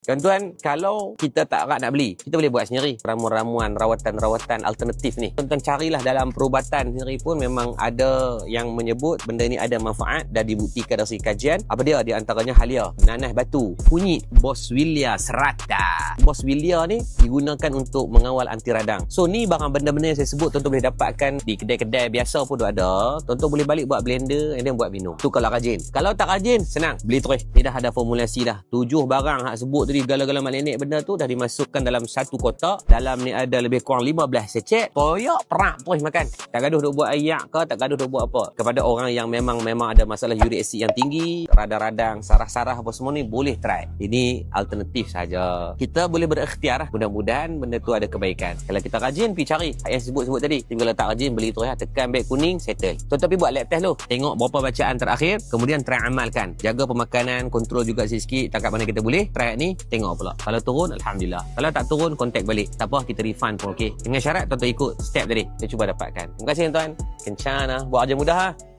Tuan-tuan, kalau kita tak nak beli, kita boleh buat sendiri. Ramuan-ramuan, rawatan-rawatan alternatif ni. Tuan-tuan carilah dalam perubatan sendiri pun memang ada yang menyebut benda ni ada manfaat dan dibuktikan dari kajian. Apa dia? Di antaranya halia, nanah batu, kunyit, boswellia serrata. Boswellia ni digunakan untuk mengawal anti radang. So ni barang benda-benda yang saya sebut tuan-tuan boleh dapatkan di kedai-kedai biasa pun ada. Tuan-tuan boleh balik buat blender and then buat minum. Tu kalau rajin. Kalau tak rajin, senang. Beli terus. Ni dah ada formulasi dah. 7 barang hak sebut tadi gala-gala malenik benda tu dah dimasukkan dalam satu kotak. Dalam ni ada lebih kurang 15 secet. Toyak perak terus makan. Tak gaduh duk buat ayak ke, tak gaduh duk buat apa. Kepada orang yang memang ada masalah uric acid yang tinggi, radang-radang, sarah-sarah apa semua ni boleh try. Ini alternatif saja. Kita boleh berikhtiar lah. Mudah-mudahan benda tu ada kebaikan. Kalau kita rajin pergi cari yang sebut-sebut tadi. Tapi kalau tak rajin beli terus lah. Tekan beg kuning, settle. Tapi buat lab test dulu. Tengok berapa bacaan terakhir, kemudian try amalkan. Jaga pemakanan, kontrol juga sikit-sikit. Takat mana kita boleh. Try ni, tengok pula. Kalau turun, Alhamdulillah. Kalau tak turun, kontak balik. Tak apa, kita refund pun okey. Dengan syarat tuan-tuan ikut step tadi. Kita cuba dapatkan. Terima kasih tuan-tuan. Kencana. Buat kerja mudah ha.